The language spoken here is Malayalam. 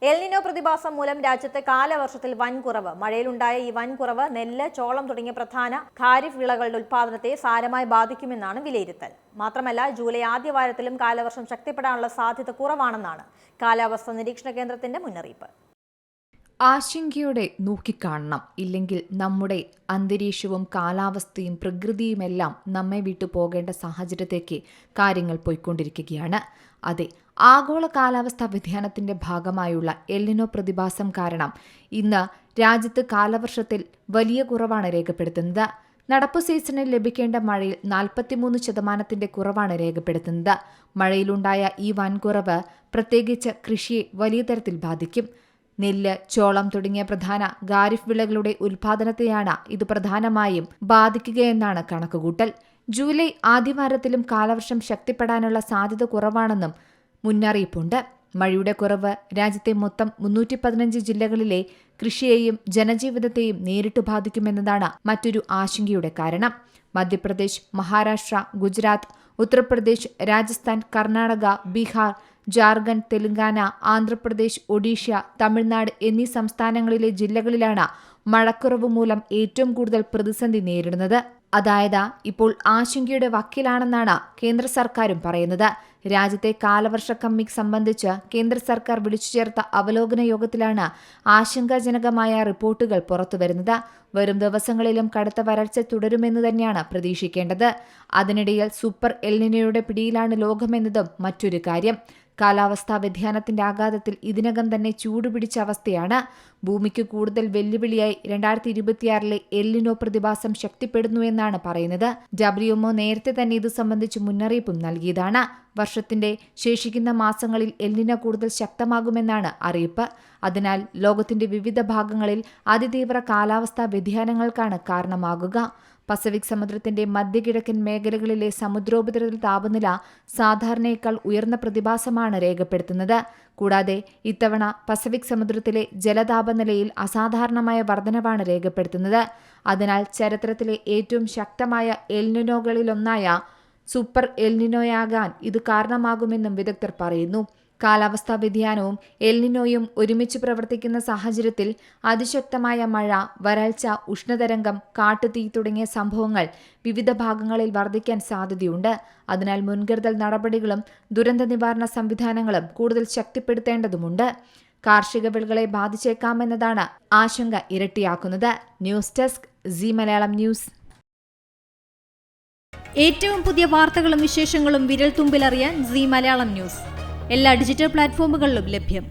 എൽനിനോ പ്രതിഭാസം മൂലം രാജ്യത്തെ കാലവർഷത്തിൽ വൻ കുറവ്. മഴയിലുണ്ടായ ഈ വൻ കുറവ് നെല്ല്, ചോളം തുടങ്ങിയ പ്രധാന ഖാരിഫ് വിളകളുടെ ഉൽപ്പാദനത്തെ സാരമായി ബാധിക്കുമെന്നാണ് വിലയിരുത്തൽ. മാത്രമല്ല, ജൂലൈ ആദ്യവാരത്തിലും കാലവർഷം ശക്തിപ്പെടാനുള്ള സാധ്യത കുറവാണെന്നാണ് കാലാവസ്ഥാ നിരീക്ഷണ കേന്ദ്രത്തിന്റെ മുന്നറിയിപ്പ്. ആശങ്കയോടെ നോക്കിക്കാണണം. ഇല്ലെങ്കിൽ നമ്മുടെ അന്തരീക്ഷവും കാലാവസ്ഥയും പ്രകൃതിയുമെല്ലാം നമ്മെ വിട്ടു പോകേണ്ട സാഹചര്യത്തേക്ക് കാര്യങ്ങൾ പോയിക്കൊണ്ടിരിക്കുകയാണ്. അതെ, ആഗോള കാലാവസ്ഥാ വ്യതിയാനത്തിന്റെ ഭാഗമായുള്ള എൽനിനോ പ്രതിഭാസം കാരണം ഇന്ന് രാജ്യത്ത് കാലവർഷത്തിൽ വലിയ കുറവാണ് രേഖപ്പെടുത്തുന്നത്. നടപ്പു സീസണിൽ ലഭിക്കേണ്ട മഴയിൽ 43% കുറവാണ് രേഖപ്പെടുത്തുന്നത്. മഴയിലുണ്ടായ ഈ വൻകുറവ് പ്രത്യേകിച്ച് കൃഷിയെ വലിയ തരത്തിൽ ബാധിക്കും. നെല്ല്, ചോളം തുടങ്ങിയ പ്രധാന ഖാരിഫ് വിളകളുടെ ഉൽപ്പാദനത്തെയാണ് ഇത് പ്രധാനമായും ബാധിക്കുകയെന്നാണ് കണക്കുകൂട്ടൽ. ജൂലൈ ആദ്യവാരത്തിലും കാലവർഷം ശക്തിപ്പെടാനുള്ള സാധ്യത കുറവാണെന്നും മുന്നറിയിപ്പുണ്ട്. മഴയുടെ കുറവ് രാജ്യത്തെ മൊത്തം 315 ജില്ലകളിലെ കൃഷിയെയും ജനജീവിതത്തെയും നേരിട്ട് ബാധിക്കുമെന്നതാണ് മറ്റൊരു ആശങ്കയുടെ കാരണം. മധ്യപ്രദേശ്, മഹാരാഷ്ട്ര, ഗുജറാത്ത്, ഉത്തർപ്രദേശ്, രാജസ്ഥാൻ, കർണാടക, ബീഹാർ, ജാർഖണ്ഡ്, തെലങ്കാന, ആന്ധ്രാപ്രദേശ്, ഒഡീഷ, തമിഴ്നാട് എന്നീ സംസ്ഥാനങ്ങളിലെ ജില്ലകളിലാണ് മഴക്കുറവ് മൂലം ഏറ്റവും കൂടുതൽ പ്രതിസന്ധി നേരിടുന്നത്. അതായത് ഇപ്പോൾ ആശങ്കയുടെ വക്കിലാണെന്നാണ് കേന്ദ്ര സർക്കാരും പറയുന്നത്. രാജ്യത്തെ കാലവർഷ കമ്മി സംബന്ധിച്ച് കേന്ദ്ര സർക്കാർ വിളിച്ചു ചേർത്ത അവലോകന യോഗത്തിലാണ് ആശങ്കാജനകമായ റിപ്പോർട്ടുകൾ പുറത്തുവരുന്നത്. വരും ദിവസങ്ങളിലും കടുത്ത വരൾച്ച തുടരുമെന്ന് തന്നെയാണ് പ്രതീക്ഷിക്കേണ്ടത്. അതിനിടയിൽ സൂപ്പർ എൽനിനോയുടെ പിടിയിലാണ് ലോകമെന്നതും മറ്റൊരു കാര്യം. കാലാവസ്ഥാ വ്യതിയാനത്തിന്റെ ആഘാതത്തിൽ ഇതിനകം തന്നെ ചൂടുപിടിച്ച അവസ്ഥയാണ്. ഭൂമിക്ക് കൂടുതൽ വെല്ലുവിളിയായി 2026 എൽനിനോ പ്രതിഭാസം ശക്തിപ്പെടുന്നുവെന്നാണ് പറയുന്നത്. WMO നേരത്തെ തന്നെ ഇത് സംബന്ധിച്ച് മുന്നറിയിപ്പും നൽകിയതാണ്. വർഷത്തിന്റെ ശേഷിക്കുന്ന മാസങ്ങളിൽ എൽനിനോ കൂടുതൽ ശക്തമാകുമെന്നാണ് അറിയിപ്പ്. അതിനാൽ ലോകത്തിന്റെ വിവിധ ഭാഗങ്ങളിൽ അതിതീവ്ര കാലാവസ്ഥാ വ്യതിയാനങ്ങൾക്കാണ് കാരണമാകുക. പസഫിക് സമുദ്രത്തിന്റെ മധ്യകിഴക്കൻ മേഖലകളിലെ സമുദ്രോപരിതല താപനില സാധാരണയേക്കാൾ ഉയർന്ന പ്രതിഭാസമാണ് രേഖപ്പെടുത്തുന്നത്. കൂടാതെ ഇത്തവണ പസഫിക് സമുദ്രത്തിലെ ജലതാപനിലയിൽ അസാധാരണമായ വർധനവാണ് രേഖപ്പെടുത്തുന്നത്. അതിനാൽ ചരിത്രത്തിലെ ഏറ്റവും ശക്തമായ എൽനിനോകളിലൊന്നായ സൂപ്പർ എൽനിനോയാകാൻ ഇത് കാരണമാകുമെന്നും വിദഗ്ധർ പറയുന്നു. കാലാവസ്ഥാ വ്യതിയാനവും എൽനിനോയും ഒരുമിച്ച് പ്രവർത്തിക്കുന്ന സാഹചര്യത്തിൽ അതിശക്തമായ മഴ, വരൾച്ച, ഉഷ്ണതരംഗം, കാട്ടുതീ തുടങ്ങിയ സംഭവങ്ങൾ വിവിധ ഭാഗങ്ങളിൽ വർദ്ധിക്കാൻ സാധ്യതയുണ്ട്. അതിനാൽ മുൻകരുതൽ നടപടികളും ദുരന്ത നിവാരണ സംവിധാനങ്ങളും കൂടുതൽ ശക്തിപ്പെടുത്തേണ്ടതുണ്ട്. കാർഷിക വിളകളെ ബാധിച്ചേക്കാമെന്നതാണ് ആശങ്ക ഇരട്ടിയാക്കുന്നത്. News desk Zee Malayalam news. ഏറ്റവും പുതിയ വാർത്തകളും വിശേഷങ്ങളും വിരൽ തുമ്പിലറിയാൻ സീ മലയാളം ന്യൂസ് എല്ലാ ഡിജിറ്റൽ പ്ലാറ്റ്ഫോമുകളിലും ലഭ്യം.